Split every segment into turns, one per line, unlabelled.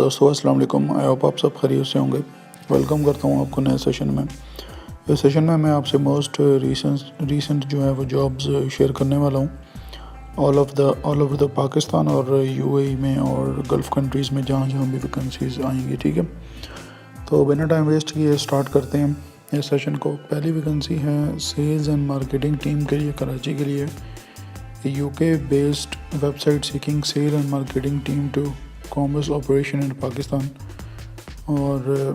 दोस्तों अस्सलाम वालेकुम। आई होप आप सब खैरियत से होंगे। वेलकम करता हूँ आपको नए सेशन में। इस सेशन में मैं आपसे मोस्ट रीसेंट जो है वो जॉब्स शेयर करने वाला हूँ ऑल ओवर द पाकिस्तान और यूएई में और गल्फ़ कंट्रीज़ में जहाँ जहाँ भी वैकेंसीज आएंगी। ठीक है, तो बिना टाइम वेस्ट किए स्टार्ट करते हैं इस सेशन को। पहली वैकेंसी है सेल्स एंड मार्केटिंग टीम के लिए, कराची के लिए। UK based website seeking sale and marketing team to commerce operation in Pakistan. और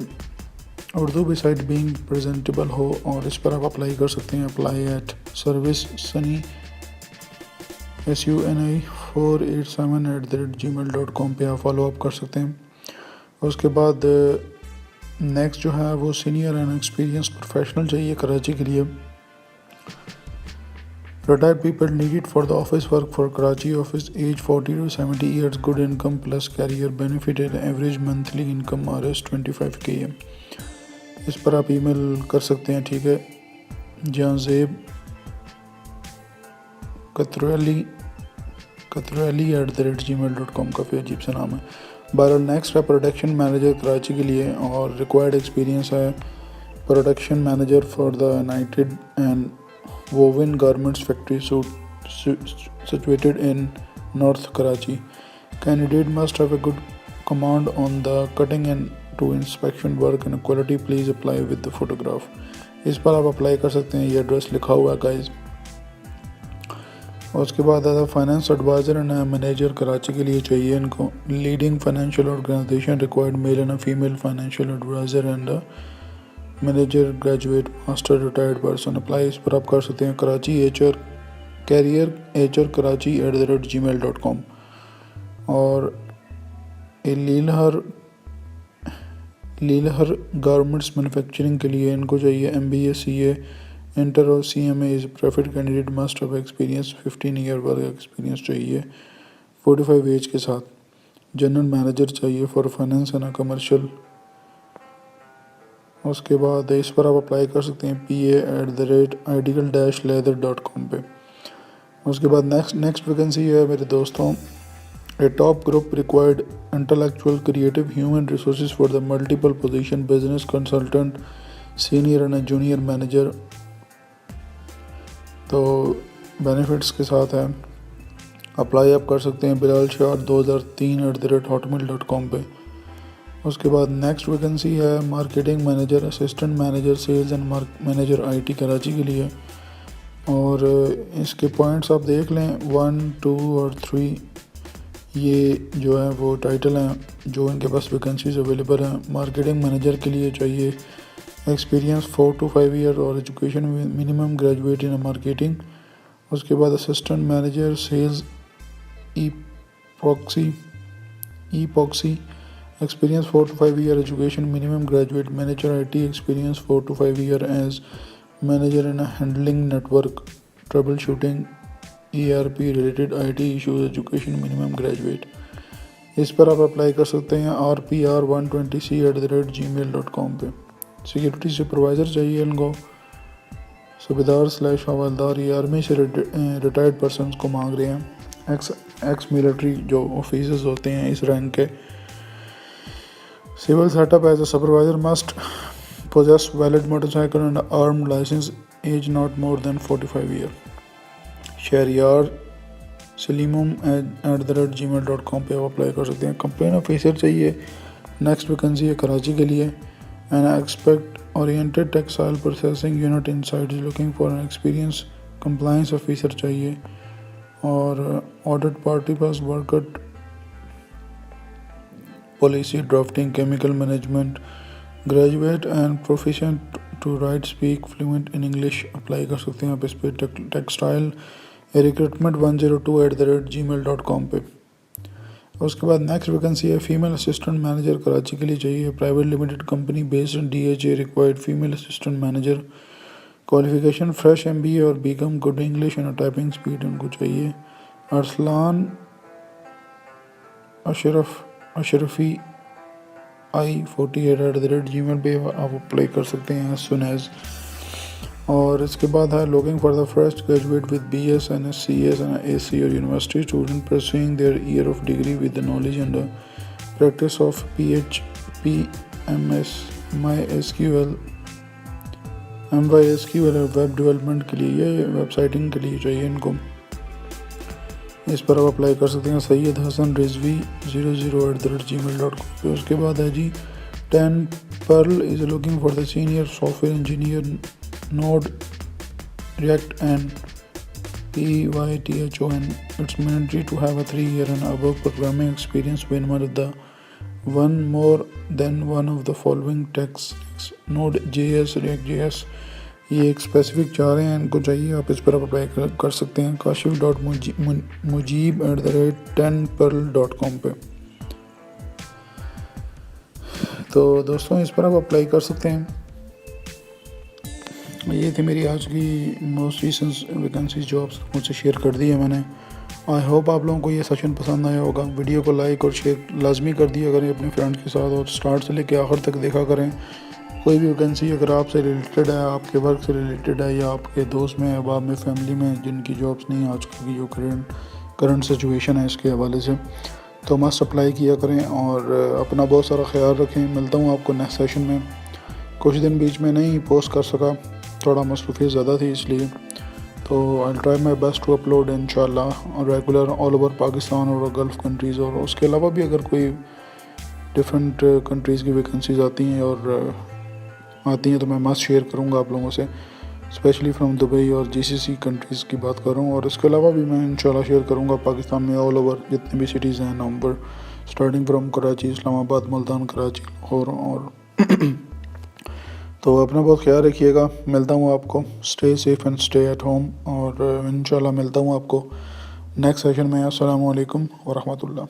उर्दू भी साइट बीइंग प्रेजेंटेबल हो और इस पर आप अप्लाई कर सकते हैं। Apply eight service Sunny SUNI487@gmail.com पे आप फॉलो अप कर सकते हैं। उसके बाद नेक्स्ट जो है वो सीनियर एंड एक्सपीरियंस प्रोफेशनल चाहिए कराची के लिए। Retired people needed for the office work for Karachi office, age 40 to 70 years, good income plus career benefit and average monthly income RS 25K है। इस पर आप ईमेल कर सकते हैं। ठीक है, जहाँजेब कतरैली@gmail.com, काफ़ी अजीब सा नाम है। बहरहाल नेक्स्ट है प्रोडक्शन मैनेजर कराची के लिए और रिक्वायर्ड एक्सपीरियंस है production manager for the United and woven garments factory situated in North Karachi. Candidate must have a good command on the cutting and to inspection work and quality. Please apply with the photograph. इस पर आप apply कर सकते हैं। ये address लिखा हुआ है गाइज। और उसके बाद आता finance adviser and manager Karachi के लिए चाहिए इनको। Leading financial organisation required male and female financial adviser and manager graduate master retired person. Apply इस पर आप कर सकते हैं। Karachi HR career HR@gmail.com। और लीलहर गारमेंट्स मैन्युफैक्चरिंग के लिए इनको चाहिए MBA CA इंटर और CMA is preferred candidate must of experience 15 year work experience चाहिए 45 एज के साथ। जनरल मैनेजर चाहिए फॉर फाइनेंस एंड कमर्शियल। उसके बाद इस पर आप अप्लाई कर सकते हैं PA@ideal-leather.com पे। उसके बाद नेक्स्ट वैकेंसी है मेरे दोस्तों, a top group required intellectual creative human resources for the multiple position business consultant senior and junior manager. तो बेनिफिट्स के साथ है। अप्लाई आप कर सकते हैं बिलाल शाह 2003@hotmail.com पे। उसके बाद नेक्स्ट वैकेंसी है marketing manager assistant manager sales and manager IT Karachi के लिए। और इसके पॉइंट्स आप देख लें 1, 2 और 3, ये जो है वो टाइटल हैं जो इनके पास वैकेंसीज अवेलेबल हैं। मार्केटिंग मैनेजर के लिए चाहिए एक्सपीरियंस 4 to 5 ईयर और education minimum graduate in marketing. उसके बाद assistant manager sales approx experience 4 to 5 year education minimum graduate manager IT experience 4 to 5 year as manager in a handling network troubleshooting ERP related IT issues education minimum graduate। इस पर आप apply कर सकते हैं RPR120C@gmail.com पे। Security supervisor चाहिए इनको। सूबेदार/हवलदार ये आर्मी से रिटायर्ड पर्सन को मांग रहे हैं। एक्स मिलिट्री जो ऑफिसर्स होते हैं इस रैंक के। Civil setup as a supervisor must possess valid motorcycle and armed license, age not more than 45 year। Shahryar सलीमुम@gmail.com पे आप अप्लाई कर सकते हैं। कंप्लेन ऑफिसर चाहिए। नेक्स्ट वैकेंसी है कराची के लिए। An expect oriented textile processing unit inside is looking for an experience compliance officer चाहिए। और audit party pass worker policy drafting chemical management graduate and proficient to write speak fluent in English. Apply कर सकते हैं आप इस पे। Textile recruitment 102@gmail.com पे। उसके बाद नेक्स्ट वैकेंसी है फीमेल असिस्टेंट मैनेजर कराची के लिए चाहिए। Private limited company based in DHA required female assistant manager. Qualification fresh MBA और BCom good English and typing speed उनको चाहिए। अरसलान अशरफी I48@gmail पे आप अप्लाई कर सकते हैं एज सुन एज। और इसके बाद है looking for the first graduate with BS and CS and AC और university student pursuing their year of degree with the knowledge and practice of PHP MS MySQL MySQL web development के लिए, ये वेबसाइटिंग के लिए चाहिए इनको। इस पर आप अप्लाई कर सकते हैं सैयद हसन रिजवी 00@gmail.com पे। उसके बाद है G 10 Pearl is looking for the senior software engineer Node React and PYTHON. It's mandatory to have a 3-year and above programming experience with the one more than one of the following techs: Node.js, React.js। ये एक specific चाह रहे हैं, इनको चाहिए, आप इस पर अप्लाई कर सकते हैं kashif.mujib@10perl.com पे। तो दोस्तों इस पर आप अप्लाई कर सकते हैं। ये थी मेरी आज की मोस्ट रिसेंट वैकेंसीज जो आपसे मुझसे शेयर कर दी है मैंने। आई होप आप लोगों को ये सेशन पसंद आया होगा। वीडियो को लाइक और शेयर लाजमी कर दिया करें अपने फ्रेंड्स के साथ, और स्टार्ट से लेकर आखिर तक देखा करें। कोई भी वैकेंसी अगर आपसे रिलेटेड है, आपके वर्क से रिलेटेड है, या आपके दोस्त में, अहबाब में, फैमिली में जिनकी जॉब्स नहीं आजकल की जो करंट सिचुएशन है इसके हवाले से, तो मस्ट अप्लाई किया करें। और अपना बहुत सारा ख्याल रखें। मिलता हूँ आपको नेक्स्ट सेशन में। कुछ दिन बीच में नहीं पोस्ट कर सका, थोड़ा मसरूफियत ज़्यादा थी इसलिए। तो I try my best to upload इंशाल्लाह रेगुलर ऑल ओवर पाकिस्तान और गल्फ़ कंट्रीज़। और उसके अलावा भी अगर कोई डिफरेंट कंट्रीज़ की वैकेंसीज आती हैं तो मैं मस्ट शेयर करूँगा आप लोगों से, स्पेशली फ्रॉम दुबई और GCC कंट्रीज़ की बात कर रहा हूँ। और इसके अलावा भी मैं इंशाल्लाह शेयर करूँगा पाकिस्तान में ऑल ओवर जितने भी सिटीज़ हैं नवंबर, स्टार्टिंग फ्रॉम कराची, इस्लामाबाद, मुल्तान, कराची, लाहौर। और तो अपना बहुत ख्याल रखिएगा। मिलता हूँ आपको। Stay safe and stay at home. और इंशाल्लाह मिलता हूँ आपको नेक्स्ट सेशन में। अस्सलामु अलैकुम व रहमतुल्लाह।